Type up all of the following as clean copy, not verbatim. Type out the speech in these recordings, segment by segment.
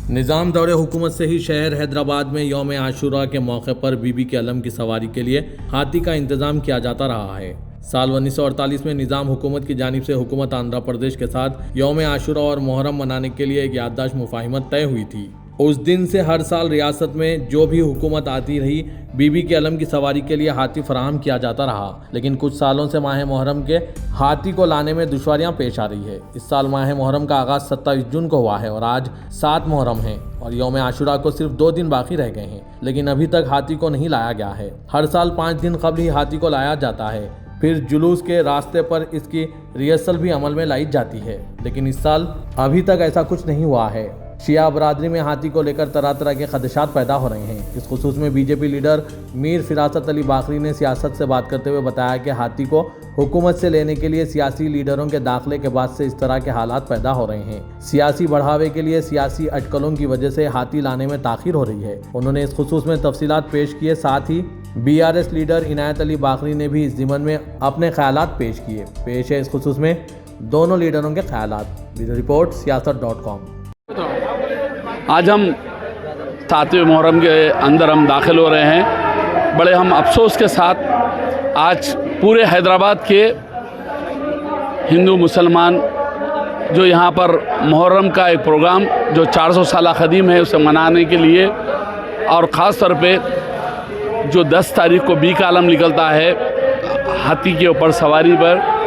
निज़ाम दौरे हुकूमत से ही शहर हैदराबाद में यौम आशूरा के मौके पर बीबी के अलम की सवारी के लिए हाथी का इंतजाम किया जाता रहा है। साल 1948 में निज़ाम हुकूमत की जानिब से हुकूमत आंध्र प्रदेश के साथ यौम आशूरा और मुहर्रम मनाने के लिए एक याददाश्त मुफाहिमत तय हुई थी। उस दिन से हर साल रियासत में जो भी हुकूमत आती रही, बीबी के अलम की सवारी के लिए हाथी फराहम किया जाता रहा। लेकिन कुछ सालों से माह मुहर्रम के हाथी को लाने में दुश्वारियां पेश आ रही है। इस साल माह मुहर्रम का आगाज 27 जून को हुआ है और आज 7 मुहर्रम है और यौम आशूरा को सिर्फ 2 दिन बाकी रह गए हैं, लेकिन अभी तक हाथी को नहीं लाया गया है। हर साल 5 दिन कबल ही हाथी को लाया जाता है, फिर जुलूस के रास्ते पर इसकी रिहर्सल भी अमल में लाई जाती है, लेकिन इस साल अभी तक ऐसा कुछ नहीं हुआ है। शिया बरादरी में हाथी को लेकर तरह तरह के खदशात पैदा हो रहे हैं। इस खुसूस में बीजेपी लीडर मीर फिरासत अली बाकरी ने सियासत से बात करते हुए बताया कि हाथी को हुकूमत से लेने के लिए सियासी लीडरों के दाखिले के बाद से इस तरह के हालात पैदा हो रहे हैं। सियासी बढ़ावे के लिए सियासी अटकलों की वजह से हाथी लाने में ताखीर हो रही है। उन्होंने इस खुसूस में तफसीलात पेश किए। साथ ही BRS लीडर इनायत अली बाकरी ने भी इस ज़िमन में अपने ख्यालात पेश किए। पेश है इस खुसूस में दोनों लीडरों के ख्यालात। Bureau report siyaasat.com। आज हम 7वें मुहर्रम के अंदर हम दाखिल हो रहे हैं। बड़े हम अफसोस के साथ आज पूरे हैदराबाद के हिंदू मुसलमान जो यहाँ पर मुहर्रम का एक प्रोग्राम जो 400 साल कदीम है उसे मनाने के लिए, और ख़ास तौर पे जो 10 तारीख को बी का आलम निकलता है हाथी के ऊपर सवारी पर,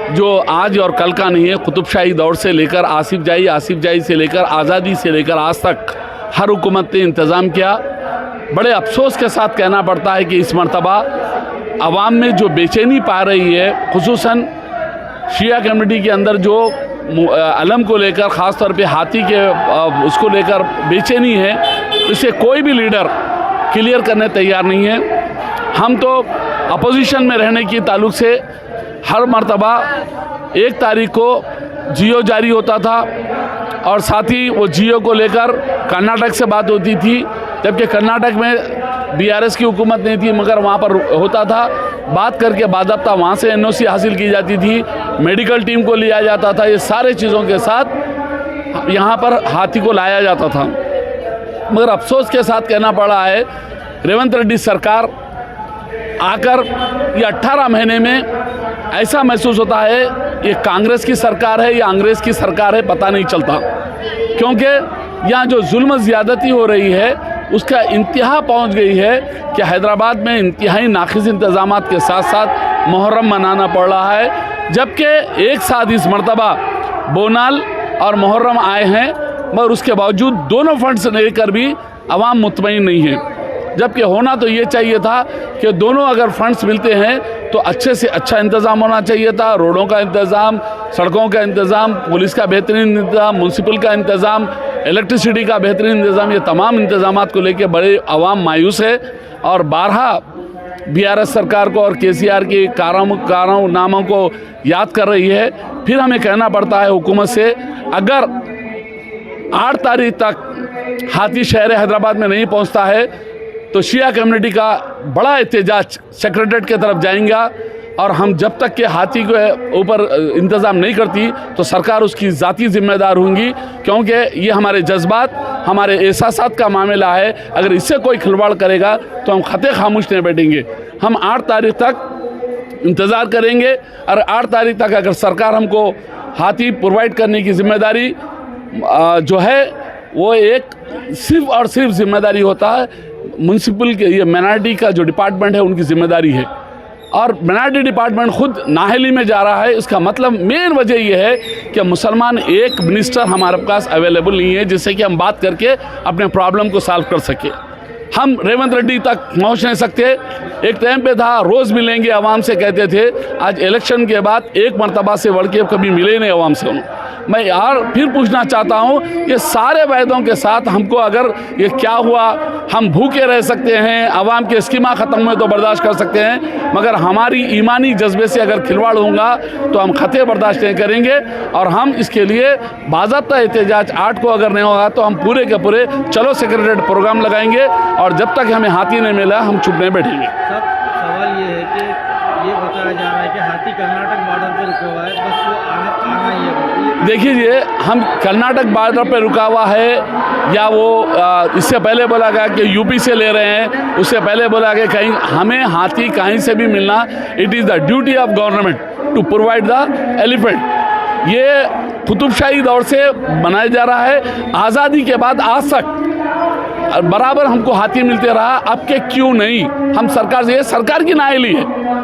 जो आज और कल का नहीं है, कुतुबशाही दौर से लेकर आसिफ जाही से लेकर आज़ादी से लेकर आज तक हर हुकूमत ने इंतज़ाम किया। बड़े अफसोस के साथ कहना पड़ता है कि इस मरतबा आवाम में जो बेचैनी पा रही है, खुसूसन शिया कम्युनिटी के अंदर जो अलम को लेकर ख़ास तौर पे हाथी के उसको लेकर बेचैनी है, इसे कोई भी लीडर क्लियर करने तैयार नहीं है। हम तो अपोजिशन में रहने की ताल्लुक़ से हर मर्तबा 1 तारीख को जियो जारी होता था और साथ ही वो जियो को लेकर कर्नाटक से बात होती थी, जबकि कर्नाटक में BRS की हुकूमत नहीं थी, मगर वहाँ पर होता था। बात करके बाज़ाब्ता वहाँ से NOC हासिल की जाती थी, मेडिकल टीम को लिया जाता था। ये सारे चीज़ों के साथ यहाँ पर हाथी को लाया जाता था। मगर अफसोस के साथ कहना पड़ा है, रेवंत रेड्डी सरकार आकर ये 18 महीने में ऐसा महसूस होता है ये कांग्रेस की सरकार है या अंग्रेज़ की सरकार है, पता नहीं चलता। क्योंकि यहाँ जो जुल्म ज़्यादती हो रही है उसका इंतहा पहुँच गई है कि हैदराबाद में इंतहाई नाक़िस इंतज़ामात के साथ साथ मुहर्रम मनाना पड़ रहा है। जबकि एक साथ इस मरतबा बोनाल और मुहर्रम आए हैं, मगर उसके बावजूद दोनों फंड्स लेकर भी आवाम मुतमईन नहीं है। जबकि होना तो ये चाहिए था कि दोनों अगर फंड्स मिलते हैं तो अच्छे से अच्छा इंतज़ाम होना चाहिए था। रोडों का इंतज़ाम, सड़कों का इंतज़ाम, पुलिस का बेहतरीन इंतज़ाम, म्यूनसिपल का इंतज़ाम, इलेक्ट्रिसिटी का बेहतरीन इंतज़ाम, ये तमाम इंतज़ामात को लेकर बड़े आवाम मायूस है और बारहा BRS सरकार को और KCR की कारनामों को याद कर रही है। फिर हमें कहना पड़ता है हुकूमत से, अगर 8 तारीख तक हाथी शहर हैदराबाद में नहीं पहुंचता है तो शिया कम्युनिटी का बड़ा एहतजाज सेक्रेटरीट की तरफ जाएंगा, और हम जब तक के हाथी के ऊपर इंतज़ाम नहीं करती तो सरकार उसकी ज़ाती ज़िम्मेदार होंगी। क्योंकि ये हमारे जज्बात, हमारे एहसासात का मामला है। अगर इससे कोई खिलवाड़ करेगा तो हम खते खामोश नहीं बैठेंगे। हम 8 तारीख तक इंतज़ार करेंगे, और 8 तारीख तक अगर सरकार हमको हाथी प्रोवाइड करने की ज़िम्मेदारी जो है वो एक सिर्फ़ और सिर्फ ज़िम्मेदारी होता है म्यूनसिपल के, ये माइनॉरिटी का जो डिपार्टमेंट है उनकी ज़िम्मेदारी है, और माइनॉरिटी डिपार्टमेंट खुद नाहली में जा रहा है। इसका मतलब मेन वजह यह है कि मुसलमान एक मिनिस्टर हमारे पास अवेलेबल नहीं है जिससे कि हम बात करके अपने प्रॉब्लम को सॉल्व कर सके। हम रेवंत रेड्डी तक पहुंच नहीं सकते। एक टाइम पे था रोज़ मिलेंगे आवाम से कहते थे, आज इलेक्शन के बाद एक मरतबा से बढ़ के कभी मिले नहीं आवाम से। मैं यार फिर पूछना चाहता हूँ, ये सारे वायदों के साथ हमको अगर ये क्या हुआ, हम भूखे रह सकते हैं, आवाम के स्कीमा ख़त्म हुए तो बर्दाश्त कर सकते हैं, मगर हमारी ईमानी जज्बे से अगर खिलवाड़ होगा तो हम खते बर्दाश्त नहीं करेंगे। और हम इसके लिए बाज़ाब्ता एहतजाज 8 को अगर नहीं होगा तो हम पूरे के पूरे चलो सेक्रेटरीट प्रोग्राम लगाएंगे, और जब तक हमें हाथी नहीं मिला हम चुप नहीं बैठेंगे। सवाल ये है कि ये बताया जा रहा है कि हाथी कर्नाटक बॉर्डर पर रुका हुआ है, बस वो आना ही है। देखिए, हम कर्नाटक बॉर्डर पे रुका हुआ है या वो इससे पहले बोला गया कि यूपी से ले रहे हैं, उससे पहले बोला गया कहीं हमें हाथी कहीं से भी मिलना, it is the duty of government to provide the elephant. ये कुतुबशाही दौर से बनाया जा रहा है, आज़ादी के बाद आज तक बराबर हमको हाथी मिलते रहा, अब के क्यों नहीं? हम सरकार से, ये सरकार की नाअहली है।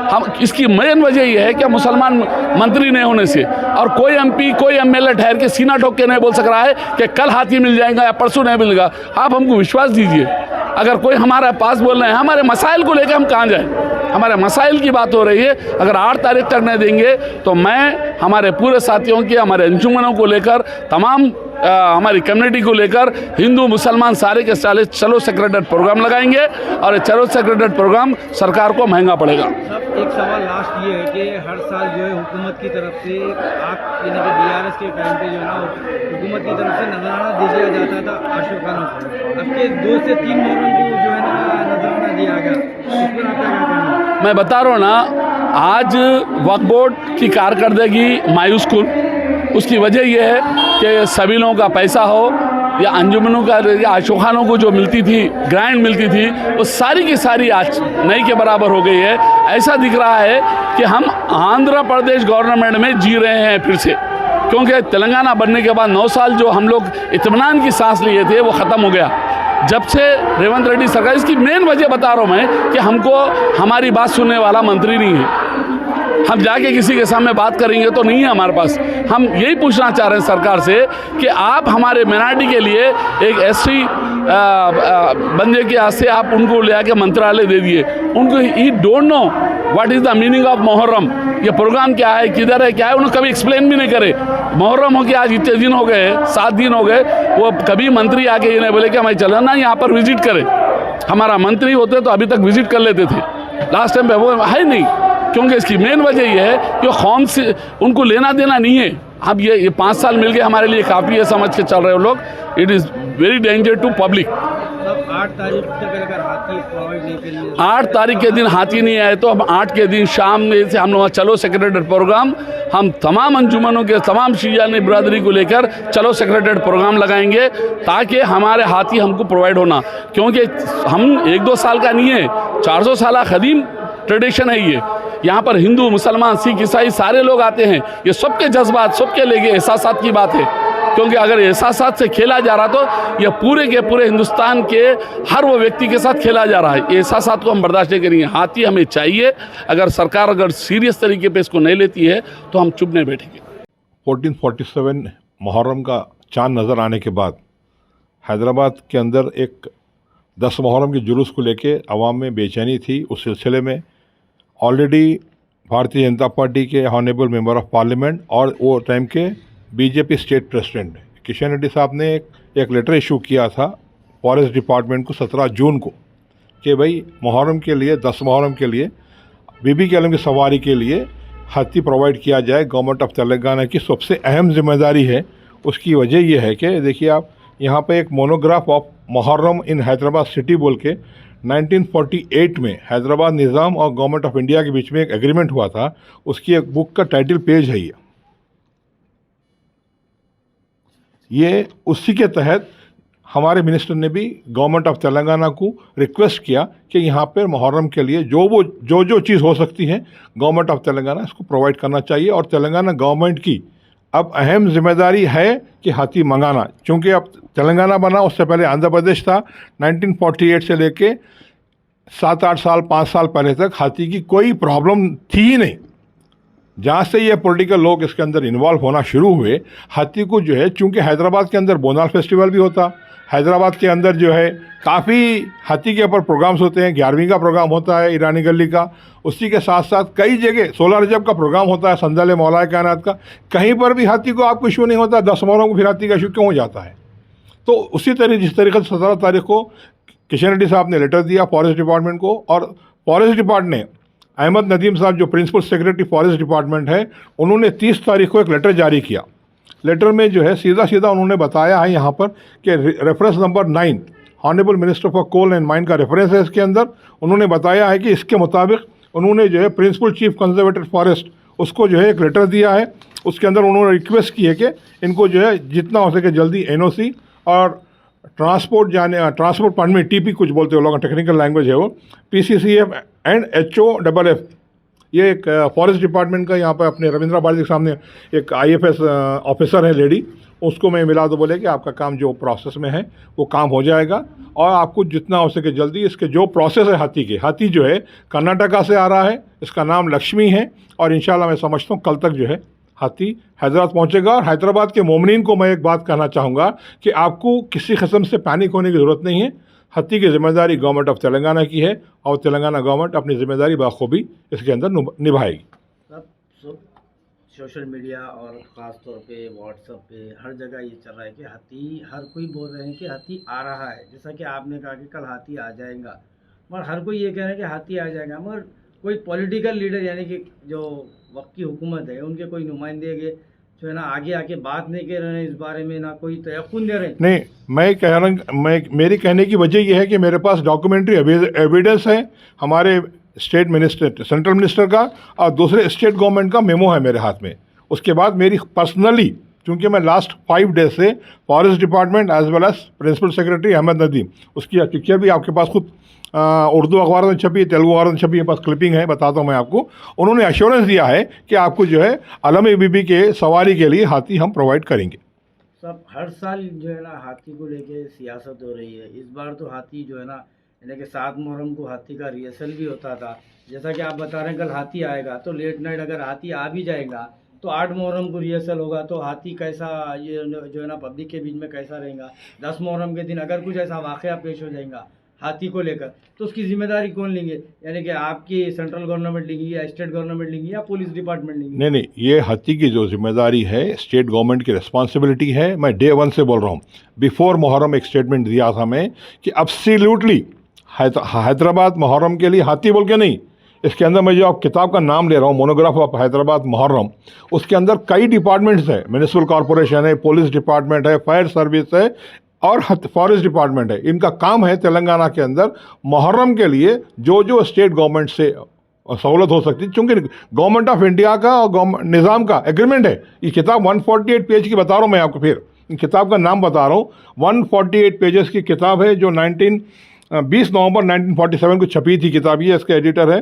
हम इसकी मेन वजह ये है कि मुसलमान मंत्री नहीं होने से, और कोई एमपी कोई एमएलए ठहर के सीना ठोक के नहीं बोल सक रहा है कि कल हाथी मिल जाएगा या परसों नहीं मिलेगा। आप हमको विश्वास दीजिए, अगर कोई हमारे पास बोल रहे हैं, हमारे मसाइल को लेकर हम कहाँ जाएँ? हमारे मसाइल की बात हो रही है। अगर 8 तारीख तक नहीं देंगे तो मैं हमारे पूरे साथियों की, हमारे अंजुमनों को लेकर, तमाम हमारी कम्युनिटी को लेकर, हिंदू मुसलमान सारे के सारे चलो सेक्रेटरीट प्रोग्राम लगाएंगे, और चलो सेक्रेटरीट प्रोग्राम सरकार को महंगा पड़ेगा। सब एक सवाल लास्ट ये है कि हर साल जो है हुकूमत की तरफ से, आप यानी कि बीआरएस के टाइम पे जो है ना हुकूमत की तरफ से नजराना दे दिया जाता था आशिकानों को, अब के 2 से 3 मुहर्रम को जो है ना नजराना दिया गया, उस पर आप क्या कहना? मैं बता रहा हूँ ना, आज वक्फ बोर्ड की कारकर्दगी मायूस कुन, उसकी वजह यह है कि सभी लोगों का पैसा हो या अंजुमनों का या आशुखानों को जो मिलती थी, ग्रांट मिलती थी, वो सारी की सारी आज नहीं के बराबर हो गई है। ऐसा दिख रहा है कि हम आंध्र प्रदेश गवर्नमेंट में जी रहे हैं फिर से, क्योंकि तेलंगाना बनने के बाद 9 साल जो हम लोग इत्मीनान की सांस लिए थे वो ख़त्म हो गया। जब से रेवंत रेड्डी सरकार, इसकी मेन वजह बता रहा हूँ मैं कि हमको हमारी बात सुनने वाला मंत्री नहीं है। हम जाके किसी के सामने बात करेंगे तो नहीं है हमारे पास। हम यही पूछना चाह रहे हैं सरकार से कि आप हमारे मिनारिटी के लिए एक एससी बंदे के हाथ से आप उनको ले आके मंत्रालय दे दिए। उनको ही don't know what is the meaning of Muharram, ये प्रोग्राम क्या है, किधर है, क्या है, उन्होंने कभी एक्सप्लेन भी नहीं करे। मुहर्रम हो के आज इतने दिन हो गए, 7 दिन हो गए, वो कभी मंत्री आके ये नहीं बोले कि हमें चलना ना यहाँ पर विजिट करें। हमारा मंत्री होते तो अभी तक विजिट कर लेते थे, लास्ट टाइम पे वो है नहीं, क्योंकि इसकी मेन वजह ये है कि कौम से उनको लेना देना नहीं है। अब ये 5 साल मिल गए हमारे लिए काफ़ी है समझ के चल रहे हो लोग। It is very danger to public. 8 तारीख तक अगर हाथी प्रोवाइड नहीं करेंगे, 8 तारीख के दिन हाथी नहीं आए तो हम 8 के दिन शाम में से हम लोग चलो सेक्रेटरीट प्रोग्राम, हम तमाम अंजुमनों के तमाम शियानी बिरादरी को लेकर चलो सेक्रेटरीट प्रोग्राम लगाएंगे, ताकि हमारे हाथी हमको प्रोवाइड होना। क्योंकि हम 1-2 साल का नहीं है, 400 साल कदीम ट्रेडिशन है ये। यहाँ पर हिंदू मुसलमान सिख ईसाई सारे लोग आते हैं, ये सबके जज्बात सबके लेके एहसासात की बात है। क्योंकि अगर एहसासात से खेला जा रहा तो ये पूरे के पूरे हिंदुस्तान के हर वो व्यक्ति के साथ खेला जा रहा है। ये एहसासात को हम बर्दाश्त नहीं करेंगे। हाथी हमें चाहिए। अगर सरकार अगर सीरियस तरीके पे इसको नहीं लेती है तो हम चुप नहीं बैठेंगे। 1447 मुहर्रम का चांद नज़र आने के बाद हैदराबाद के अंदर एक 10 मुहर्रम के जुलूस को लेके अवाम में बेचैनी थी। उस सिलसिले में ऑलरेडी भारतीय जनता पार्टी के ऑनरेबल मेंबर ऑफ पार्लियामेंट और वो टाइम के BJP state president Kishan Reddy साहब ने एक लेटर इशू किया था फॉरेस्ट डिपार्टमेंट को 17 जून को कि भाई मुहर्रम के लिए 10 मुहर्रम के लिए बीबी के आलम की सवारी के लिए हाथी प्रोवाइड किया जाए। गवर्नमेंट ऑफ तेलंगाना की सबसे अहम जिम्मेदारी है। उसकी वजह यह है कि देखिए आप यहाँ पे एक monograph of Muharram in Hyderabad city बोल के 1948 में हैदराबाद निज़ाम और गवर्नमेंट ऑफ इंडिया के बीच में एक एग्रीमेंट हुआ था। उसकी एक बुक का टाइटल पेज है ये उसी के तहत हमारे मिनिस्टर ने भी गवर्नमेंट ऑफ तेलंगाना को रिक्वेस्ट किया कि यहाँ पर मुहर्रम के लिए जो चीज़ हो सकती है गवर्नमेंट ऑफ तेलंगाना इसको प्रोवाइड करना चाहिए। और तेलंगाना गवर्नमेंट की अब अहम जिम्मेदारी है कि हाथी मंगाना, क्योंकि अब तेलंगाना बना, उससे पहले आंध्र प्रदेश था। 1948 से लेके 7-8 साल 5 साल पहले तक हाथी की कोई प्रॉब्लम थी ही नहीं। जहाँ से ये पॉलिटिकल लोग इसके अंदर इन्वॉल्व होना शुरू हुए, हाथी को जो है, चूँकि हैदराबाद के अंदर बोनाल फेस्टिवल भी होता, हैदराबाद के अंदर जो है काफ़ी हाथी के ऊपर प्रोग्राम्स होते हैं। 11वीं का प्रोग्राम होता है ईरानी गली का, उसी के साथ साथ कई जगह 16 रजब का प्रोग्राम होता है संदल मौलाए कायनात का। कहीं पर भी हाथी को आपको इशू नहीं होता। 10 मुहर्रम को फिर हाथी का इशू क्यों हो जाता है? तो उसी तरह जिस तरीके से 17 तारीख को किशन रेड्डी साहब ने लेटर दिया फॉरेस्ट डिपार्टमेंट को, और फॉरेस्ट डिपार्टमेंट ने अहमद नदीम साहब जो प्रिंसिपल सेक्रेटरी फॉरेस्ट डिपार्टमेंट है, उन्होंने 30 तारीख को एक लेटर जारी किया। लेटर में जो है सीधा उन्होंने बताया है यहाँ पर कि reference number 9 honourable minister for coal and mine का रेफरेंस है इसके अंदर। उन्होंने बताया है कि इसके मुताबिक उन्होंने जो है प्रिंसिपल चीफ कंजर्वेटर फॉरेस्ट उसको जो है एक लेटर दिया है उसके अंदर उन्होंने रिक्वेस्ट की है कि इनको जो है जितना हो सके जल्दी एनओसी और ट्रांसपोर्ट परमिट टीपी कुछ बोलते हो लोग, टेक्निकल लैंग्वेज है वो, पीसीसीएफ एंड HOFF, ये एक फॉरेस्ट डिपार्टमेंट का यहाँ पर अपने रविंद्रा भारती के सामने एक IFS ऑफिसर है लेडी, उसको मैं मिला तो बोले कि आपका काम जो प्रोसेस में है वो काम हो जाएगा और आपको जितना हो सके जल्दी इसके जो प्रोसेस है हाथी जो है कर्नाटका से आ रहा है, इसका नाम लक्ष्मी है और इंशाल्लाह मैं समझता हूँ कल तक जो है हाथी हैदराबाद पहुंचेगा। और हैदराबाद के मोमिनीन को मैं एक बात कहना चाहूँगा कि आपको किसी किस्म से पैनिक होने की ज़रूरत नहीं है। हाथी की जिम्मेदारी गवर्नमेंट ऑफ तेलंगाना की है और तेलंगाना गवर्नमेंट अपनी जिम्मेदारी बखूबी इसके अंदर निभाएगी। सब सोशल मीडिया और ख़ास तौर पे व्हाट्सएप पे हर जगह ये चल रहा है कि हाथी, हर कोई बोल रहे हैं कि हाथी आ रहा है, जैसा कि आपने कहा कि कल हाथी आ जाएगा, मगर हर कोई ये कह रहा है कि हाथी आ जाएगा, मगर कोई पॉलिटिकल लीडर यानी कि जो वक्त की हुकूमत है उनके कोई नुमाइंदे के जो है ना आगे आके बात नहीं कर रहे हैं इस बारे में, ना कोई तयक़ुन दे रहे हैं। नहीं, मैं कह रहा हूँ, मेरी कहने की वजह यह है कि मेरे पास डॉक्यूमेंट्री एविडेंस है हमारे स्टेट मिनिस्टर, सेंट्रल मिनिस्टर का और दूसरे स्टेट गवर्नमेंट का मेमो है मेरे हाथ में। उसके बाद मेरी पर्सनली, क्योंकि मैं लास्ट 5 डेज से forest department as well as principal secretary Ahmad Nadeem, उसकी पिक्चर भी आपके पास खुद उर्दू अखबार में छपी, तेलुगु अखबार में छपी, मेरे पास क्लिपिंग है, बताता हूँ मैं आपको। उन्होंने एश्योरेंस दिया है कि आपको जो है अलम बीबी के सवारी के लिए हाथी हम प्रोवाइड करेंगे। सब हर साल जो है ना हाथी को लेके सियासत हो रही है, इस बार तो हाथी जो है ना यानी कि 7 मुहर्रम को हाथी का रिहर्सल भी होता था, जैसा कि आप बता रहे हैं कल हाथी आएगा, तो लेट नाइट अगर हाथी आ भी जाएगा तो 8 मुहर्रम को रिहर्सल होगा, तो हाथी कैसा ये जो है ना पब्लिक के बीच में कैसा रहेगा। 10 मुहर्रम के दिन अगर कुछ ऐसा वाक़या पेश हो जाएगा हाथी को लेकर तो उसकी जिम्मेदारी कौन लेंगे, यानी कि आपकी सेंट्रल गवर्नमेंट लेंगी या स्टेट गवर्नमेंट लेंगी या पुलिस डिपार्टमेंट लेंगी? नहीं, ये हाथी की जो जिम्मेदारी है स्टेट गवर्नमेंट की रिस्पॉन्सिबिलिटी है। मैं डे 1 से बोल रहा हूँ, बिफोर मुहर्रम एक स्टेटमेंट दिया था मैं कि एब्सोल्युटली हैदराबाद मुहर्रम के लिए हाथी बोल के नहीं, इसके अंदर मैं जो आप किताब का नाम ले रहा हूँ, मोनोग्राफ ऑफ हैदराबाद मुहर्रम, उसके अंदर कई डिपार्टमेंट्स हैं, म्यूनिसिपल कॉरपोरेशन है, पुलिस डिपार्टमेंट है, फायर सर्विस है और फॉरेस्ट डिपार्टमेंट है। इनका काम है तेलंगाना के अंदर मुहर्रम के लिए जो जो स्टेट गवर्नमेंट से सहूलत हो सकती है, चूँकि गवर्नमेंट ऑफ इंडिया का और निज़ाम का एग्रीमेंट है। ये किताब 148 पेज की बता रहा हूँ मैं आपको, फिर किताब का नाम बता रहा हूँ। 148 पेजेस की किताब है जो 20 नवंबर 1947 को छपी थी किताब। ये इसके एडिटर है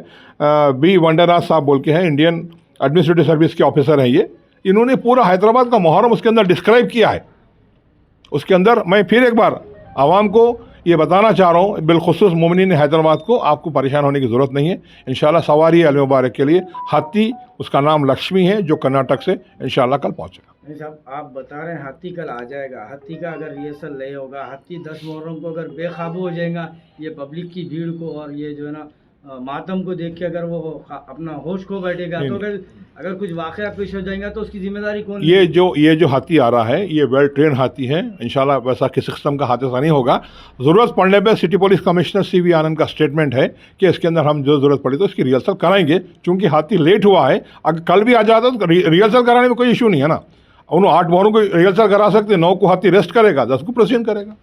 बी वंडरराज साहब बोल के हैं, इंडियन एडमिनिस्ट्रेटिव सर्विस के ऑफिसर हैं ये। इन्होंने पूरा हैदराबाद का मुहर्रम उसके अंदर डिस्क्राइब किया है। उसके अंदर मैं फिर एक बार आवाम को ये बताना चाह रहा हूँ, बिलखुसूस मोमिनीन हैदराबाद को, आपको परेशान होने की ज़रूरत नहीं है। इंशाल्लाह सवारी अल मुबारक के लिए हाथी, उसका नाम लक्ष्मी है, जो कर्नाटक से इंशाल्लाह कल पहुँचेगा। नहीं साहब, आप बता रहे हैं हाथी कल आ जाएगा, हाथी का अगर रिहर्सल नहीं होगा, हाथी 10 मुहर्रम को अगर बेकाबू हो जाएगा ये पब्लिक की भीड़ को और ये जो है ना मातम को देख के अगर वो अपना होश खो बैठेगा तो अगर कुछ वाक़या पेश हो जाएगा तो उसकी जिम्मेदारी कौन? ये जो हाथी आ रहा है ये वेल ट्रेन हाथी है, इंशाल्लाह वैसा किसी किस्म का हादसा नहीं होगा। ज़रूरत पड़ने पे सिटी पुलिस कमिश्नर CV आनंद का स्टेटमेंट है कि इसके अंदर हम जो ज़रूरत पड़ी तो इसकी रिहर्सल कराएंगे। चूँकि हाथी लेट हुआ है, अगर कल भी आ जाता तो रिहर्सल कराने में कोई इशू नहीं है ना। उन्होंने 8 मुहर्रम को रिहर्सल करा सकते, 9 को हाथी रेस्ट करेगा, 10 को प्रोसीड करेगा।